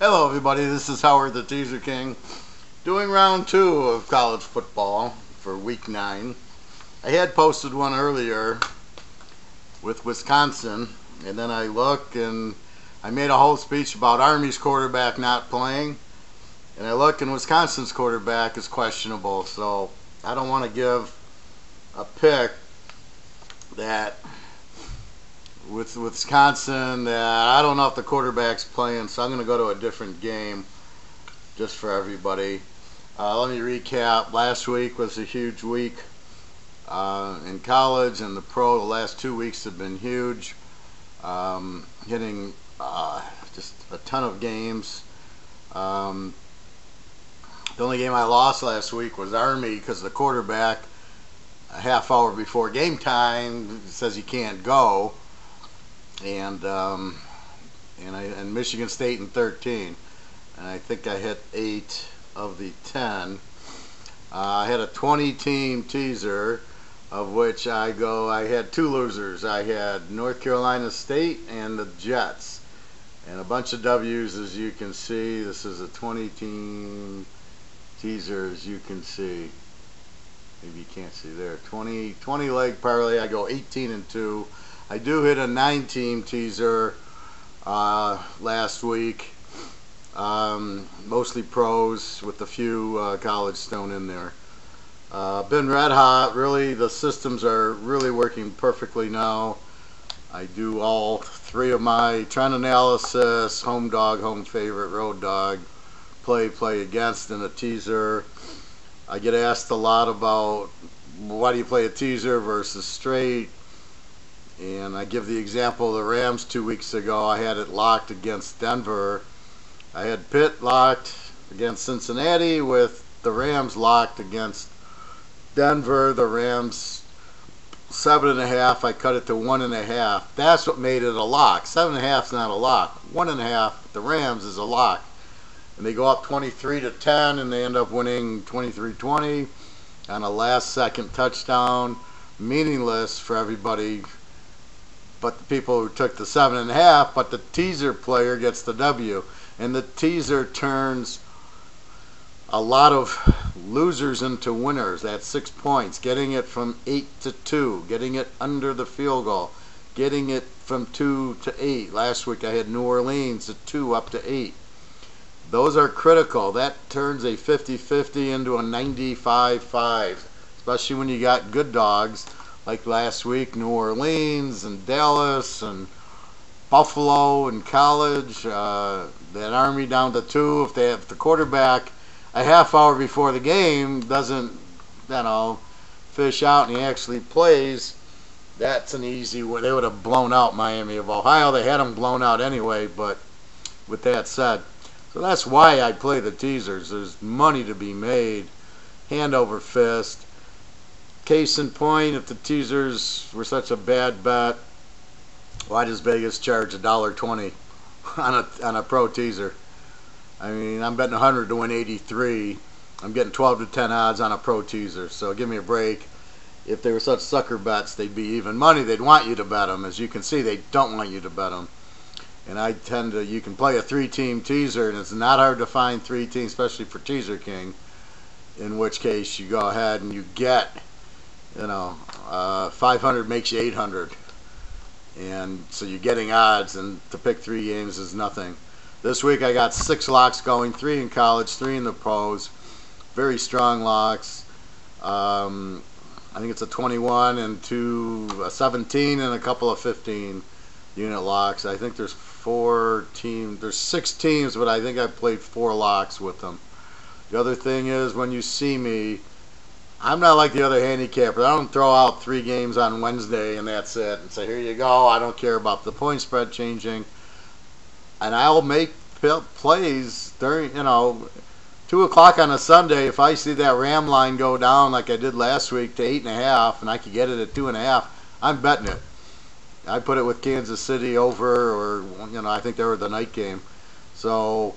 Hello everybody, this is Howard the Teaserking, doing round 2 of college football for week 9. I had posted one earlier with Wisconsin, and then I look and I made a whole speech about Army's quarterback not playing, and I look and Wisconsin's quarterback is questionable, so I don't want to give a pick that with Wisconsin that I don't know if the quarterback's playing, so I'm going to go to a different game just for everybody. Let me recap. Last week was a huge week in college and the pro. The last 2 weeks have been huge, hitting just a ton of games. The only game I lost last week was Army because the quarterback a half hour before game time says he can't go. And Michigan State in 13, and I think I hit 8 of the 10. I had a 20-team teaser, of which I had 2 losers. I had North Carolina State and the Jets, and a bunch of W's, as you can see. This is a 20-team teaser, as you can see. Maybe you can't see there. 20 leg parlay. I go 18-2. I do hit a 9-team teaser last week, mostly pros with a few college thrown in there. Been red hot. Really, the systems are really working perfectly now. I do all 3 of my trend analysis, home dog, home favorite, road dog, play against in a teaser. I get asked a lot about why do you play a teaser versus straight. And I give the example of the Rams 2 weeks ago. I had it locked against Denver. I had Pitt locked against Cincinnati with the Rams locked against Denver. The Rams 7.5. I cut it to 1.5. That's what made it a lock. 7.5 is not a lock. 1.5. The Rams is a lock. And they go up 23-10, and they end up winning 23-20 on a last-second touchdown. Meaningless for everybody but the people who took the 7.5, but the teaser player gets the W. And the teaser turns a lot of losers into winners. That's 6 points. Getting it from 8-2, getting it under the field goal, getting it from 2-8. Last week I had New Orleans at 2 up to 8. Those are critical. That turns a 50-50 into a 95-5, especially when you got good dogs. Like last week, New Orleans and Dallas and Buffalo and college. That Army down to 2. If they have the quarterback a half hour before the game doesn't, fish out and he actually plays, that's an easy win. They would have blown out Miami of Ohio. They had them blown out anyway, but with that said, so that's why I play the teasers. There's money to be made, hand over fist. Case in point, if the teasers were such a bad bet, why does Vegas charge $1.20 on a pro teaser? I mean, I'm betting 100 to win 83. I'm getting 12-10 odds on a pro teaser, so give me a break. If they were such sucker bets, they'd be even money. They'd want you to bet them. As you can see, they don't want you to bet them. And I tend to, you can play a 3-team teaser, and it's not hard to find 3 teams, especially for Teaserking, in which case you go ahead and you get 500 makes you 800, and so you're getting odds, and to pick 3 games is nothing. This week I got 6 locks going, 3 in college, 3 in the pros. Very strong locks. I think it's a 21 and a 17 and a couple of 15 unit locks. I think there's 6 teams, but I think I played 4 locks with them. The other thing is, when you see me, I'm not like the other handicappers. I don't throw out 3 games on Wednesday and that's it and say, here you go. I don't care about the point spread changing. And I'll make plays during, 2 o'clock on a Sunday. If I see that Ram line go down like I did last week to 8.5 and I could get it at 2.5, I'm betting it. I put it with Kansas City over, or, I think they were the night game. So,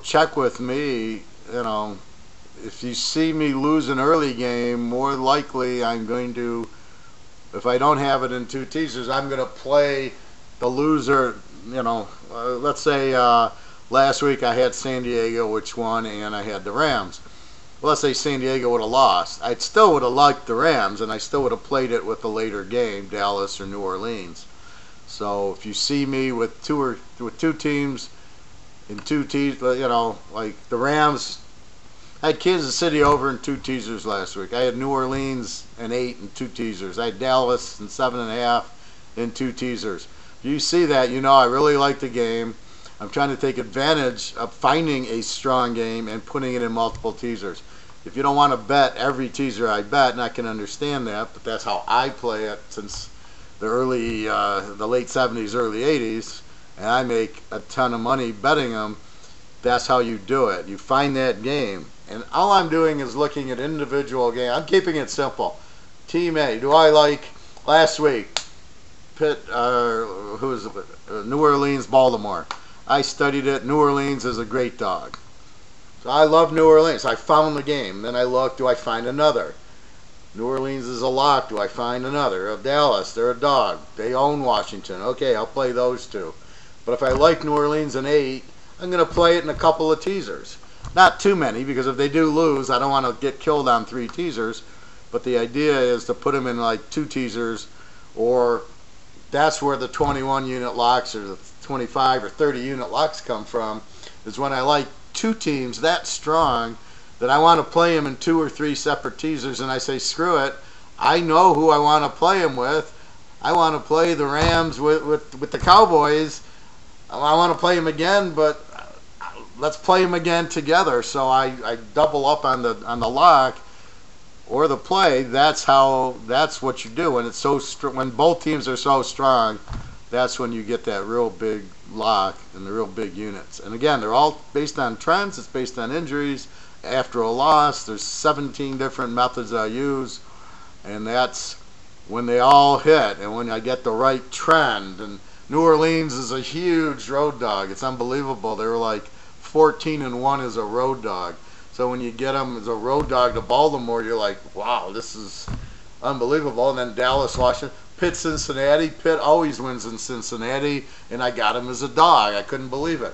check with me, if you see me lose an early game, more likely I'm going to, if I don't have it in 2 teasers, I'm going to play the loser, let's say Last week I had San Diego, which won, and I had the Rams. Well, let's say San Diego would have lost. I still would have liked the Rams, and I still would have played it with a later game, Dallas or New Orleans. So if you see me with two teams in two teasers, you know, like the Rams, I had Kansas City over in 2 teasers last week. I had New Orleans in 8 and 2 teasers. I had Dallas in 7.5 in 2 teasers. If you see that, you know I really like the game. I'm trying to take advantage of finding a strong game and putting it in multiple teasers. If you don't want to bet every teaser I bet, and I can understand that, but that's how I play it since the late 70s, early 80s, and I make a ton of money betting them. That's how you do it. You find that game, and all I'm doing is looking at individual games. I'm keeping it simple. Team A. Do I like last week? New Orleans, Baltimore. I studied it. New Orleans is a great dog. So I love New Orleans. I found the game. Then I look, do I find another? New Orleans is a lock. Do I find another? Of Dallas, they're a dog. They own Washington. Okay, I'll play those 2. But if I like New Orleans in 8, I'm going to play it in a couple of teasers. Not too many, because if they do lose, I don't want to get killed on 3 teasers. But the idea is to put them in like 2 teasers, or that's where the 21 unit locks or the 25 or 30 unit locks come from, is when I like 2 teams that strong that I want to play them in 2 or 3 separate teasers, and I say screw it, I know who I want to play them with. I want to play the Rams with the Cowboys. I want to play them again, but let's play them again together. So I double up on the lock or the play. That's what you do. And it's so when both teams are so strong, that's when you get that real big lock and the real big units. And again, they're all based on trends. It's based on injuries. After a loss, there's 17 different methods I use, and that's when they all hit and when I get the right trend. And New Orleans is a huge road dog. It's unbelievable. They were like 14-1 as a road dog. So when you get them as a road dog to Baltimore, you're like, wow, this is unbelievable. And then Dallas, Washington, Pitt, Cincinnati. Pitt always wins in Cincinnati, and I got him as a dog. I couldn't believe it.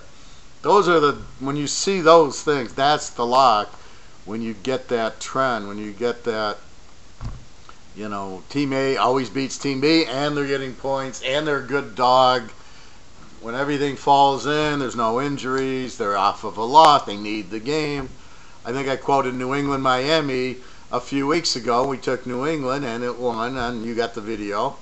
Those are when you see those things, that's the lock. When you get that trend, when you get that, you know, Team A always beats Team B, and they're getting points, and they're a good dog. When everything falls in, there's no injuries, they're off of a loss, they need the game. I think I quoted New England, Miami a few weeks ago. We took New England, and it won, and you got the video.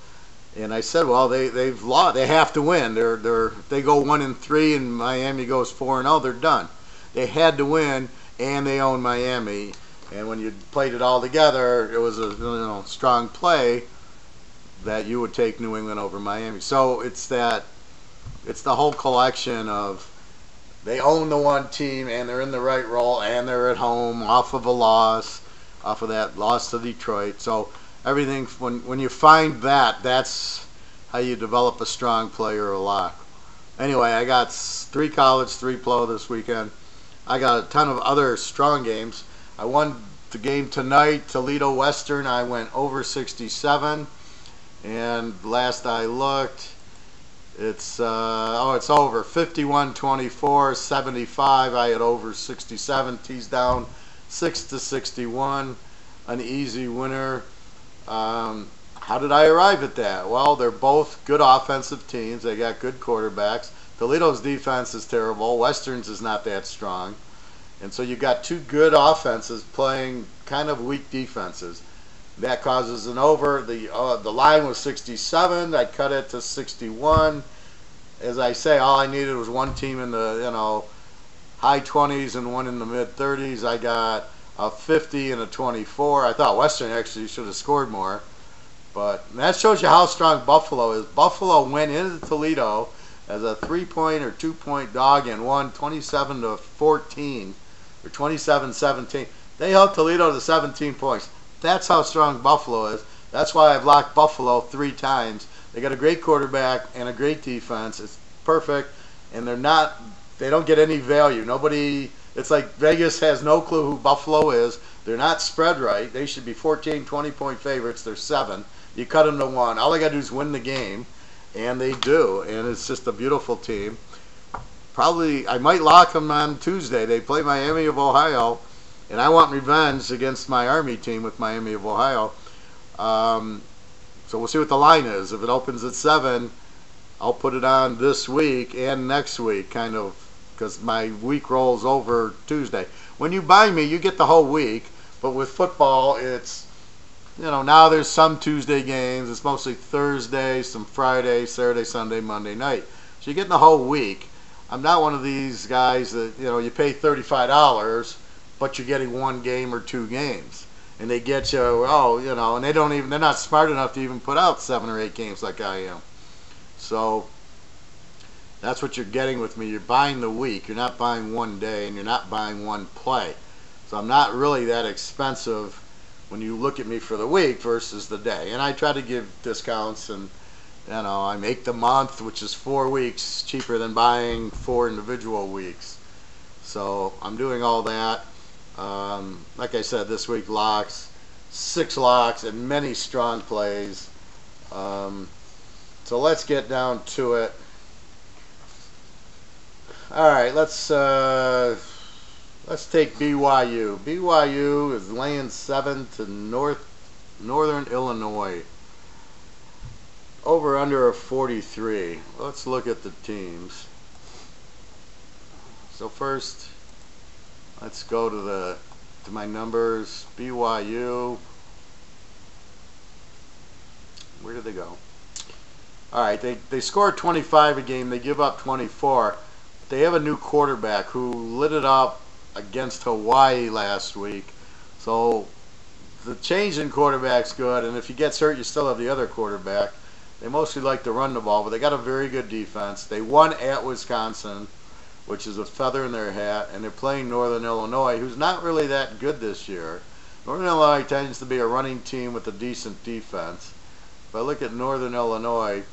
And I said, well, they've lost. They have to win. They go 1-3, and Miami goes 4-0. They're done. They had to win, and they own Miami. And when you played it all together, it was a strong play that you would take New England over Miami. So it's the whole collection of they own the one team, and they're in the right role, and they're at home off of a loss, off of that loss to Detroit. So everything, when you find that, that's how you develop a strong play or a lock. Anyway, I got 3 college, 3 pro this weekend. I got a ton of other strong games. I won the game tonight, Toledo Western. I went over 67, and last I looked, it's over 51-24, 75. I had over 67. Tees down 6-61, an easy winner. How did I arrive at that? Well, they're both good offensive teams. They got good quarterbacks. Toledo's defense is terrible. Western's is not that strong. And so you got 2 good offenses playing kind of weak defenses. That causes an over. The line was 67. I cut it to 61. As I say, all I needed was one team in the high 20s and one in the mid 30s. I got a 50 and a 24. I thought Western actually should have scored more. But that shows you how strong Buffalo is. Buffalo went into Toledo as a 3-point or 2-point dog and won 27-14 or 27-17. They held Toledo to 17 points. That's how strong Buffalo is. That's why I've locked Buffalo 3 times. They got a great quarterback and a great defense. It's perfect, and they don't get any value. It's like Vegas has no clue who Buffalo is. They're not spread right. They should be 14, 20-point favorites. They're 7. You cut them to 1. All they got to do is win the game, and they do. And it's just a beautiful team. I might lock them on Tuesday. They play Miami of Ohio, and I want revenge against my Army team with Miami of Ohio. So we'll see what the line is. If it opens at 7, I'll put it on this week and next week, kind of, because my week rolls over Tuesday. When you buy me, you get the whole week, but with football, it's, now there's some Tuesday games. It's mostly Thursday, some Friday, Saturday, Sunday, Monday night. So you're getting the whole week. I'm not one of these guys that, you pay $35, but you're getting one game or 2 games. And they get you, and they're not smart enough to even put out 7 or 8 games like I am. So that's what you're getting with me. You're buying the week. You're not buying one day, and you're not buying one play. So I'm not really that expensive when you look at me for the week versus the day. And I try to give discounts, and I make the month, which is 4 weeks, cheaper than buying 4 individual weeks. So I'm doing all that. Like I said, this week locks, 6 locks, and many strong plays. So let's get down to it. All right, let's take BYU. BYU is laying 7 to Northern Illinois. Over under a 43. Let's look at the teams. So first, let's go to my numbers. BYU. Where did they go? All right, they score 25 a game. They give up 24. They have a new quarterback who lit it up against Hawaii last week. So the change in quarterback's good, and if he gets hurt, you still have the other quarterback. They mostly like to run the ball, but they got a very good defense. They won at Wisconsin, which is a feather in their hat, and they're playing Northern Illinois, who's not really that good this year. Northern Illinois tends to be a running team with a decent defense. If I look at Northern Illinois,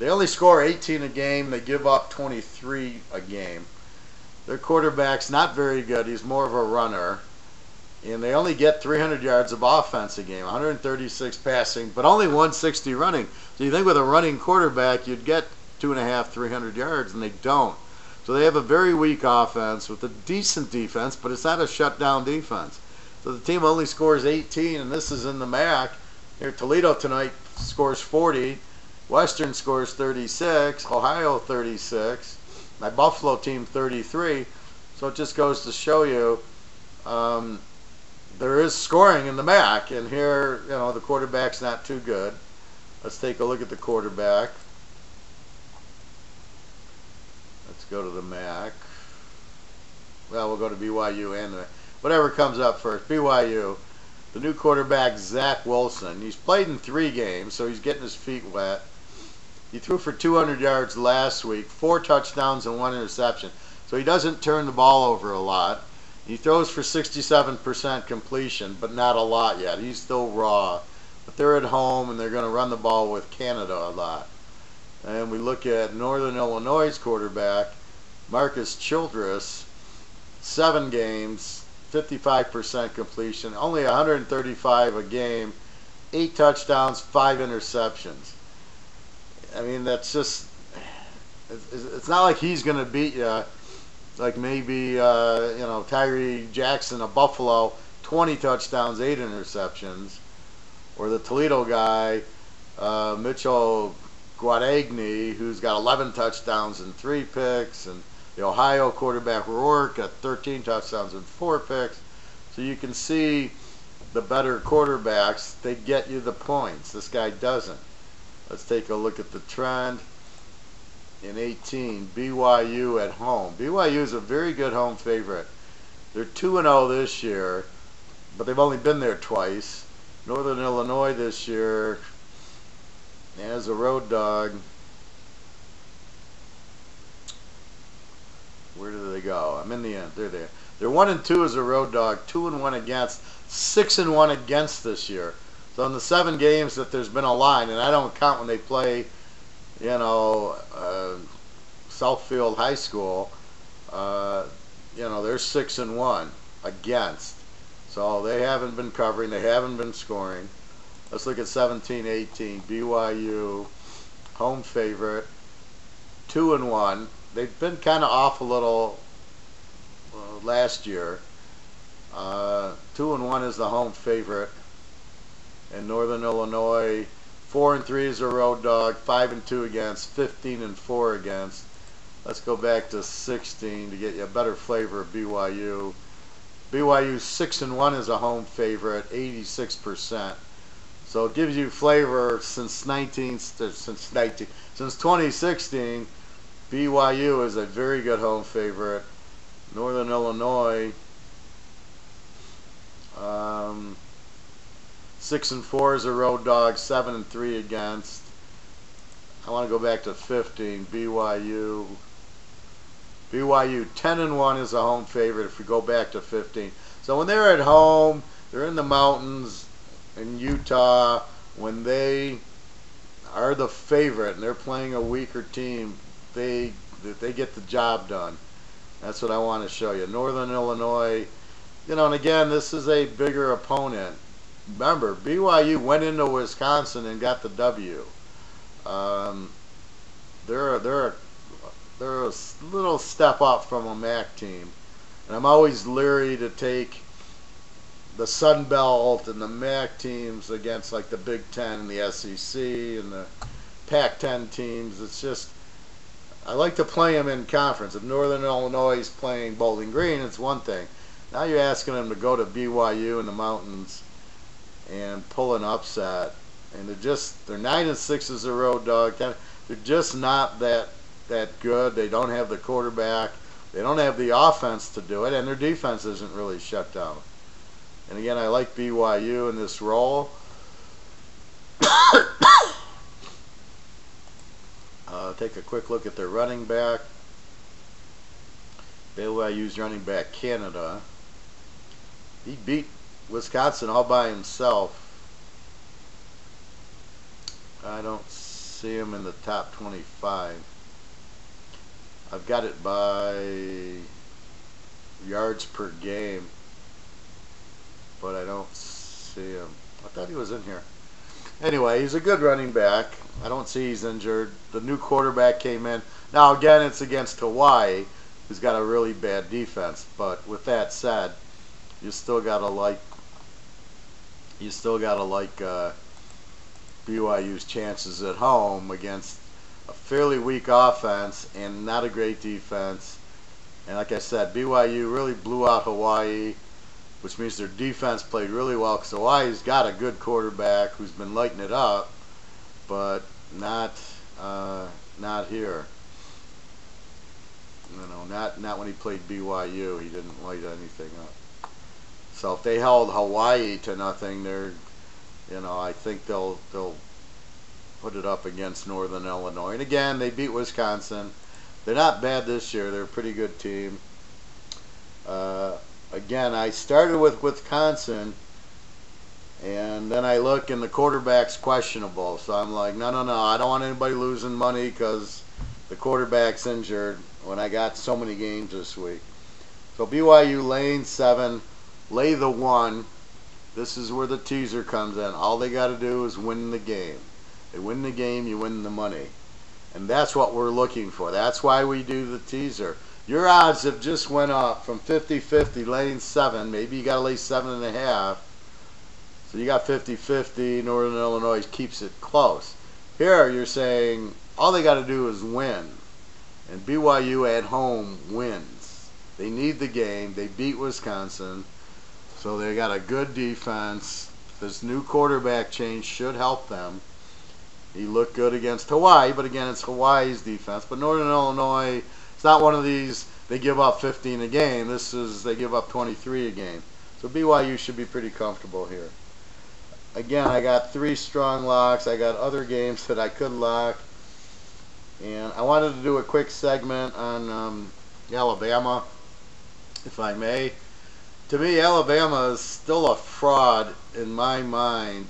they only score 18 a game. They give up 23 a game. Their quarterback's not very good. He's more of a runner. And they only get 300 yards of offense a game, 136 passing, but only 160 running. So you think with a running quarterback, you'd get 250, 300 yards, and they don't. So they have a very weak offense with a decent defense, but it's not a shutdown defense. So the team only scores 18, and this is in the MAC. Here, Toledo tonight scores 40. Western scores 36. Ohio 36. My Buffalo team 33. So it just goes to show you there is scoring in the MAC, and here, the quarterback's not too good. Let's take a look at the quarterback. Let's go to the MAC. Well, we'll go to BYU and whatever comes up first. BYU, the new quarterback, Zach Wilson. He's played in 3 games, so he's getting his feet wet. He threw for 200 yards last week, 4 touchdowns and 1 interception. So he doesn't turn the ball over a lot. He throws for 67% completion, but not a lot yet. He's still raw. But they're at home, and they're going to run the ball with Canada a lot. And we look at Northern Illinois' quarterback, Marcus Childress, 7 games, 55% completion, only 135 a game, 8 touchdowns, 5 interceptions. I mean, that's just, it's not like he's going to beat you. Like maybe, Tyree Jackson of Buffalo, 20 touchdowns, 8 interceptions. Or the Toledo guy, Mitchell Guadagni, who's got 11 touchdowns and 3 picks. And the Ohio quarterback, Rourke, got 13 touchdowns and 4 picks. So you can see the better quarterbacks, they get you the points. This guy doesn't. Let's take a look at the trend. In 18, BYU at home. BYU is a very good home favorite. They're 2-0 this year, but they've only been there twice. Northern Illinois this year as a road dog. Where do they go? I'm in the end. They're there. They're 1-2 as a road dog, 2-1 against, 6-1 against this year. So in the 7 games that there's been a line, and I don't count when they play, Southfield High School, they're 6-1 against. So they haven't been covering, they haven't been scoring. Let's look at 17-18. BYU, home favorite, 2-1. they've been kind of off a little last year. 2-1 is the home favorite, and Northern Illinois 4-3 is a road dog, 5-2 against, 15-4 against. Let's go back to 16 to get you a better flavor of BYU. BYU 6-1 is a home favorite, 86%. So it gives you flavor since 2016. BYU is a very good home favorite. Northern Illinois 6-4 is a road dog, 7-3 against. I want to go back to 15. BYU 10-1 is a home favorite if we go back to 15. So when they're at home, they're in the mountains in Utah, when they are the favorite and they're playing a weaker team, they get the job done. That's what I want to show you. Northern Illinois, you know, and again, this is a bigger opponent. Remember, BYU went into Wisconsin and got the W. They're a little step up from a MAC team, and I'm always leery to take the Sun Belt and the MAC teams against like the Big Ten and the SEC and the Pac-10 teams. It's just, I like to play them in conference. If Northern Illinois is playing Bowling Green, it's one thing. Now you're asking them to go to BYU in the mountains and pull an upset, and they're 9-6 as a road dog. They're just not that good. They don't have the quarterback. They don't have the offense to do it, and their defense isn't really shut down. And again, I like BYU in this role. Take a quick look at their running back. BYU's running back, Canada. He beat Wisconsin all by himself. I don't see him in the top 25. I've got it by yards per game, but I don't see him. I thought he was in here. Anyway, he's a good running back. I don't see he's injured. The new quarterback came in. Now again, it's against Hawaii, who's got a really bad defense. But with that said, you still gotta like BYU's chances at home against a fairly weak offense and not a great defense. And like I said, BYU really blew out Hawaii, which means their defense played really well, because Hawaii's got a good quarterback who's been lighting it up, but not here. You know, not when he played BYU. He didn't light anything up. So if they held Hawaii to nothing, I think they'll put it up against Northern Illinois. And again, they beat Wisconsin. They're not bad this year. They're a pretty good team. Again, I started with Wisconsin, and then I look and the quarterback's questionable. So I'm like, no, I don't want anybody losing money because the quarterback's injured when I got so many games this week. So BYU laying 7, lay the 1. This is where the teaser comes in. All they got to do is win the game. They win the game, you win the money. And that's what we're looking for. That's why we do the teaser. Your odds have just went up from 50-50, laying 7. Maybe you got to lay 7.5. So you got 50-50. Northern Illinois keeps it close. Here you're saying all they got to do is win. And BYU at home wins. They need the game. They beat Wisconsin. So they got a good defense. This new quarterback change should help them. He looked good against Hawaii, but again, it's Hawaii's defense. But Northern Illinois, it's not one of these, they give up 15 a game. This is, they give up 23 a game. So BYU should be pretty comfortable here. Again, I got 3 strong locks. I got other games that I could lock. And I wanted to do a quick segment on Alabama, if I may. To me, Alabama is still a fraud in my mind,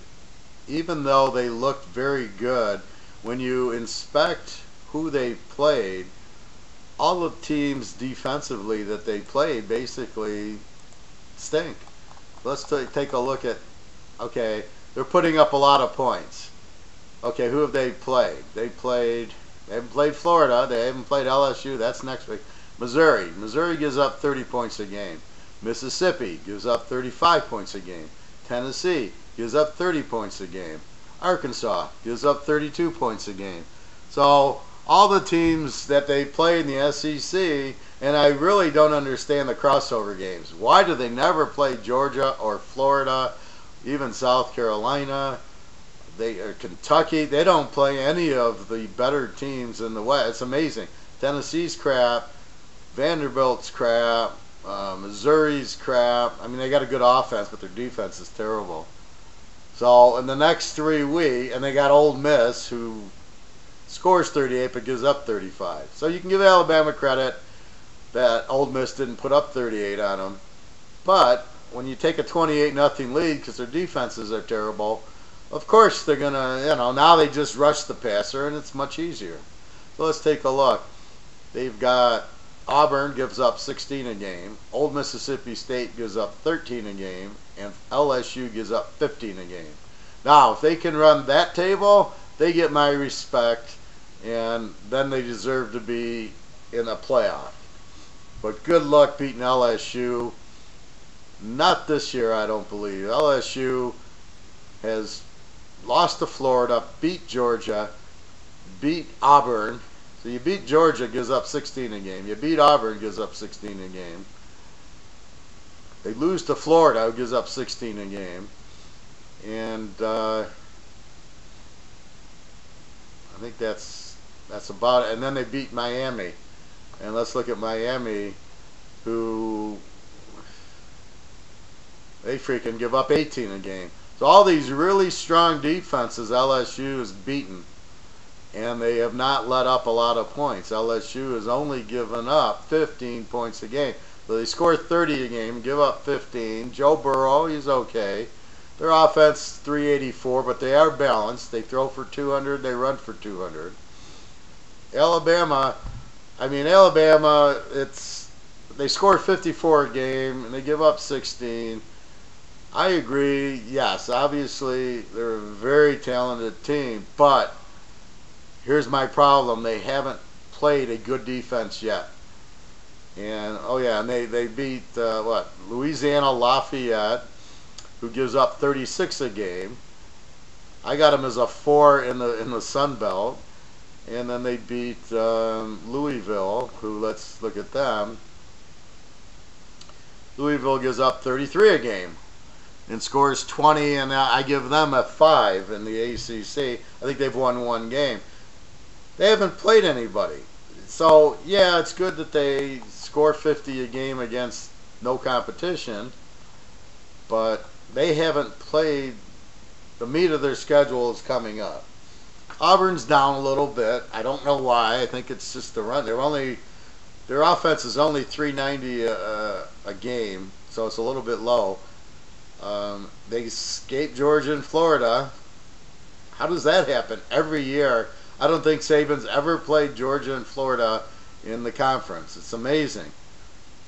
even though they looked very good. When you inspect who they played, all the teams defensively that they played basically stink. Let's take a look at, okay, they're putting up a lot of points. Okay, who have they played? They played They haven't played Florida. They haven't played LSU. That's next week. Missouri. Missouri gives up 30 points a game. Mississippi gives up 35 points a game. Tennessee gives up 30 points a game. Arkansas gives up 32 points a game. So all the teams that they play in the SEC, and I really don't understand the crossover games. Why do they never play Georgia or Florida, even South Carolina? They or Kentucky. They don't play any of the better teams in the West. It's amazing. Tennessee's crap. Vanderbilt's crap. Missouri's crap. I mean, they got a good offense, but their defense is terrible. So in the next 3 weeks, and they got Ole Miss, who scores 38 but gives up 35. So you can give Alabama credit that Ole Miss didn't put up 38 on them. But when you take a 28-0 lead because their defenses are terrible, of course they're going to, now they just rush the passer and it's much easier. So let's take a look. They've got Auburn gives up 16 a game. Old Mississippi State gives up 13 a game. And LSU gives up 15 a game. Now, if they can run that table, they get my respect, and then they deserve to be in a playoff. But good luck beating LSU. Not this year, I don't believe. LSU has lost to Florida, beat Georgia, beat Auburn. So you beat Georgia, gives up 16 a game. You beat Auburn, gives up 16 a game. They lose to Florida, who gives up 16 a game. And I think that's about it. And then they beat Miami. And let's look at Miami, who they freaking give up 18 a game. So all these really strong defenses LSU has beaten. And they have not let up a lot of points. LSU has only given up 15 points a game. So they score 30 a game, give up 15. Joe Burrow, he's okay. Their offense, 384, but they are balanced. They throw for 200, they run for 200. Alabama, they score 54 a game, and they give up 16. I agree, yes, obviously they're a very talented team, but here's my problem. They haven't played a good defense yet. And and they beat Louisiana Lafayette, who gives up 36 a game. I got them as a 4 in the Sun Belt, and then they beat Louisville, who, let's look at them. Louisville gives up 33 a game and scores 20, and I give them a 5 in the ACC. I think they've won 1 game. They haven't played anybody. So, yeah, it's good that they score 50 a game against no competition, but they haven't played. The meat of their schedule is coming up. Auburn's down a little bit. I don't know why. I think it's just the run. Their offense is only 390 a game, so it's a little bit low. They escaped Georgia and Florida. How does that happen every year? I don't think Saban's ever played Georgia and Florida in the conference. It's amazing.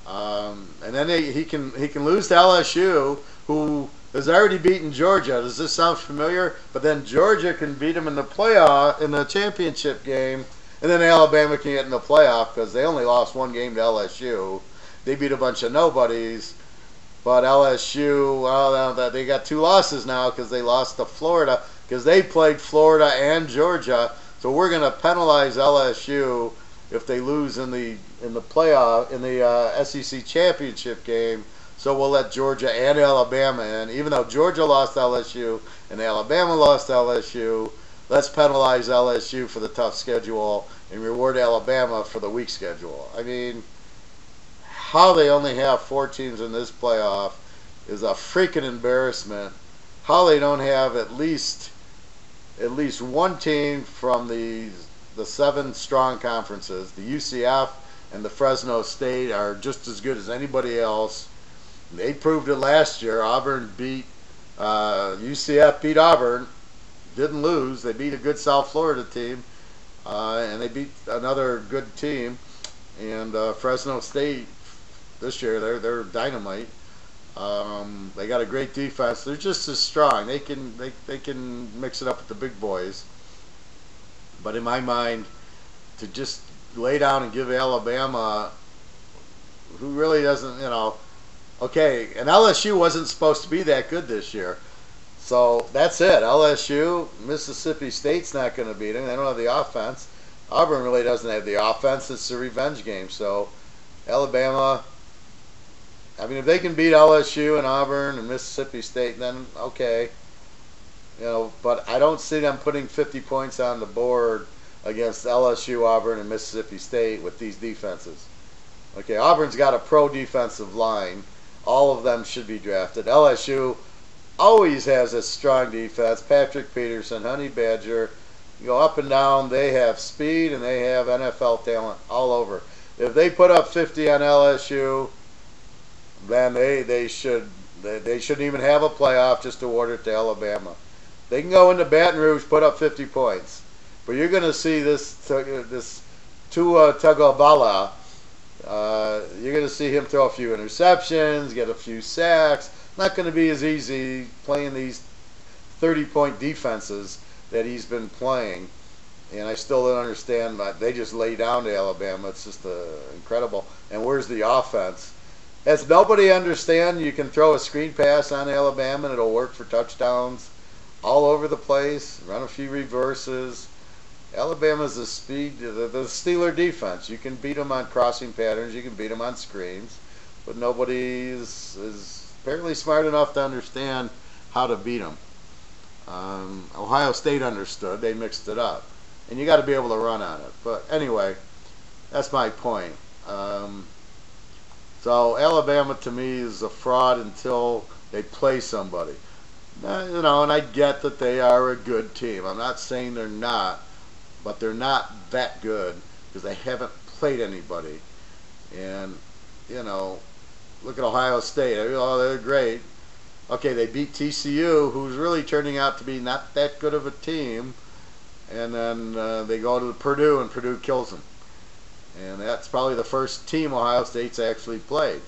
And then he can lose to LSU, who has already beaten Georgia. Does this sound familiar? But then Georgia can beat him in the playoff, in the championship game, and then Alabama can get in the playoff because they only lost 1 game to LSU. They beat a bunch of nobodies. But LSU, well, they got 2 losses now because they lost to Florida because they played Florida and Georgia. So we're going to penalize LSU if they lose in the playoff, in the SEC championship game. So we'll let Georgia and Alabama in. Even though Georgia lost LSU and Alabama lost LSU, let's penalize LSU for the tough schedule and reward Alabama for the weak schedule. I mean, how they only have 4 teams in this playoff is a freaking embarrassment. How they don't have at least 1 team from the 7 strong conferences. The UCF and the Fresno State are just as good as anybody else. They proved it last year. Auburn beat UCF beat Auburn, didn't lose. They beat a good South Florida team, and they beat another good team. And Fresno State this year, they're dynamite. They got a great defense. They're just as strong. They can mix it up with the big boys. But in my mind, to just lay down and give Alabama, who really doesn't, okay, and LSU wasn't supposed to be that good this year. So that's it. LSU, Mississippi State's not going to beat them. They don't have the offense. Auburn really doesn't have the offense. It's a revenge game. So Alabama, I mean, if they can beat LSU and Auburn and Mississippi State, then okay. But I don't see them putting 50 points on the board against LSU, Auburn, and Mississippi State with these defenses. Okay, Auburn's got a pro defensive line. All of them should be drafted. LSU always has a strong defense. Patrick Peterson, Honey Badger, you go up and down. They have speed and they have NFL talent all over. If they put up 50 on LSU, then they shouldn't even have a playoff. Just award it to Alabama. They can go into Baton Rouge, put up 50 points, but you're going to see this Tua Tagovailoa. You're going to see him throw a few interceptions, get a few sacks. Not going to be as easy playing these 30-point defenses that he's been playing. And I still don't understand that they just lay down to Alabama. It's just incredible. And where's the offense? Has nobody understand you can throw a screen pass on Alabama and it'll work for touchdowns all over the place, run a few reverses. Alabama's the Steeler defense. You can beat them on crossing patterns. You can beat them on screens. But nobody is apparently smart enough to understand how to beat them. Ohio State understood. They mixed it up. And you got to be able to run on it. But anyway, that's my point. So Alabama to me is a fraud until they play somebody. And I get that they are a good team. I'm not saying they're not, but they're not that good because they haven't played anybody. And, look at Ohio State. Oh, they're great. Okay, they beat TCU, who's really turning out to be not that good of a team. And then they go to Purdue, and Purdue kills them. And that's probably the first team Ohio State's actually played.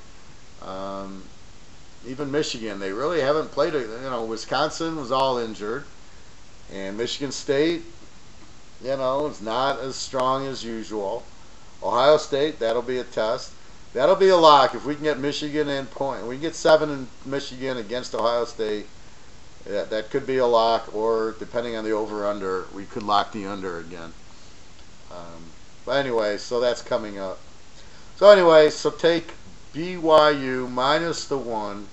Even Michigan, they really haven't played it. Wisconsin was all injured. And Michigan State, is not as strong as usual. Ohio State, that'll be a test. That'll be a lock if we can get Michigan in point. We can get 7 in Michigan against Ohio State. That could be a lock, or depending on the over-under, we could lock the under again. But anyway, so that's coming up. So anyway, so take BYU minus the 1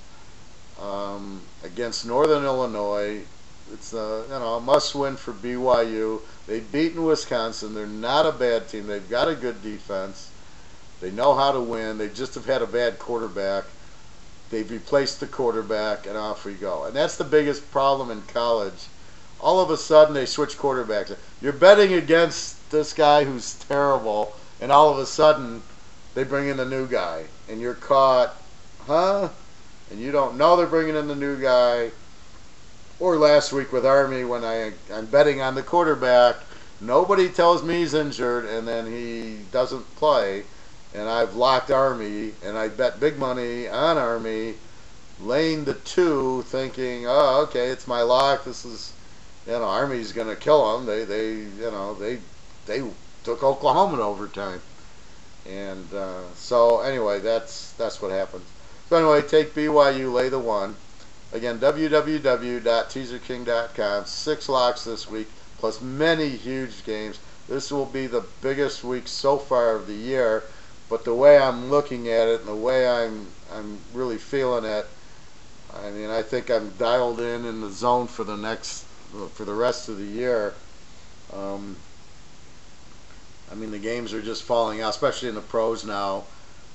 against Northern Illinois. It's a must-win for BYU. They've beaten Wisconsin. They're not a bad team. They've got a good defense. They know how to win. They just have had a bad quarterback. They've replaced the quarterback, and off we go. And that's the biggest problem in college. All of a sudden, they switch quarterbacks. You're betting against this guy who's terrible, and all of a sudden, they bring in the new guy. And you're caught, huh? And you don't know they're bringing in the new guy. Or last week with Army when I'm betting on the quarterback. Nobody tells me he's injured, and then he doesn't play. And I've locked Army, and I bet big money on Army, laying the 2, thinking, oh, okay, it's my lock. This is, Army's going to kill them. They took Oklahoma in overtime, and so anyway, that's what happens. So anyway, take BYU, lay the 1. Again, www.teaserking.com. 6 locks this week, plus many huge games. This will be the biggest week so far of the year. But the way I'm looking at it and the way I'm really feeling it, I mean, I think I'm dialed in the zone for the rest of the year. I mean, the games are just falling out, especially in the pros now.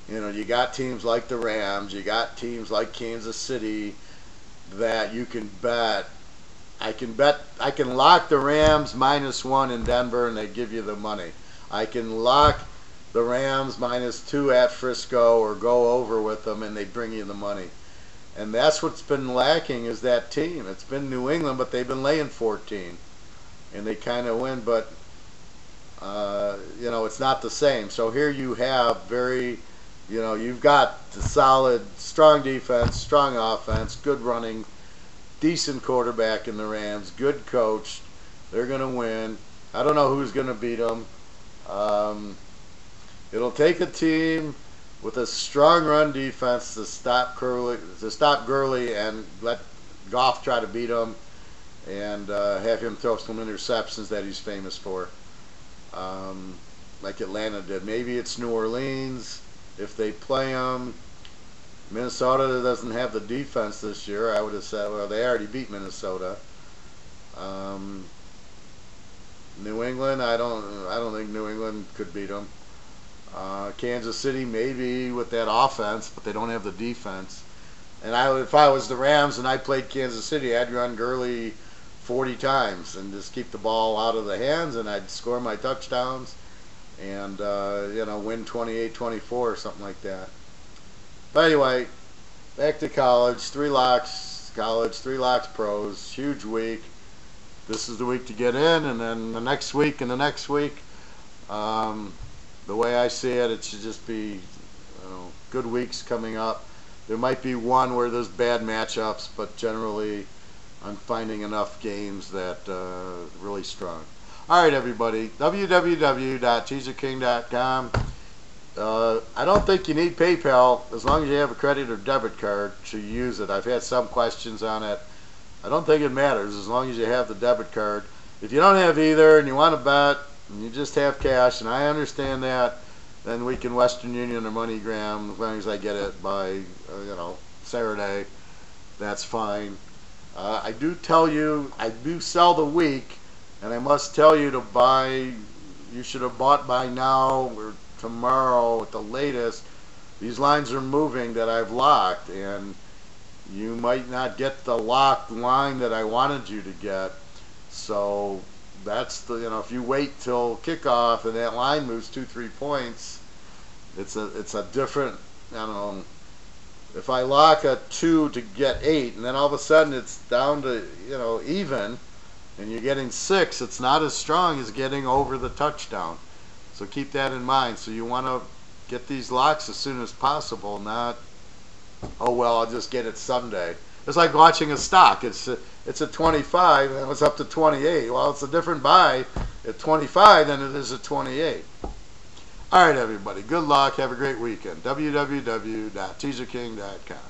You got teams like the Rams, you got teams like Kansas City that you can bet. I can lock the Rams minus 1 in Denver, and they give you the money. I can lock the Rams minus 2 at Frisco, or go over with them, and they bring you the money. And that's what's been lacking, is that team. It's been New England, but they've been laying 14, and they kind of win, but it's not the same. So here you have you've got the solid, strong defense, strong offense, good running, decent quarterback in the Rams, good coach. They're going to win. I don't know who's going to beat them. It'll take a team with a strong run defense to stop Gurley and let Goff try to beat him and have him throw some interceptions that he's famous for, like Atlanta did. Maybe it's New Orleans if they play them. Minnesota doesn't have the defense this year. I would have said, well, they already beat Minnesota. New England, I don't think New England could beat them. Kansas City, maybe with that offense, but they don't have the defense. And if I was the Rams and I played Kansas City, I'd run Gurley 40 times and just keep the ball out of the hands, and I'd score my touchdowns and win 28-24 or something like that. But anyway, back to college. 3 locks college, 3 locks pros. Huge week. This is the week to get in, and then the next week and the next week. The way I see it, it should just be good weeks coming up. There might be one where there's bad matchups, but generally I'm finding enough games that really strong. All right, everybody, www.teaserking.com. I don't think you need PayPal as long as you have a credit or debit card to use it. I've had some questions on it. I don't think it matters as long as you have the debit card. If you don't have either and you want to bet and you just have cash, and I understand that, then we can Western Union or MoneyGram as long as I get it by Saturday. That's fine. I do tell you, I do sell the week, and I must tell you to buy. You should have bought by now or tomorrow at the latest. These lines are moving that I've locked, and you might not get the locked line that I wanted you to get. So that's if you wait till kickoff and that line moves 2-3 points, it's a different, if I lock a 2 to get 8 and then all of a sudden it's down to even and you're getting 6, it's not as strong as getting over the touchdown. So keep that in mind. So you want to get these locks as soon as possible, not, oh well, I'll just get it Sunday. It's like watching a stock. It's at 25 and it's up to 28. Well, it's a different buy at 25 than it is at 28. All right, everybody. Good luck. Have a great weekend. www.teaserking.com.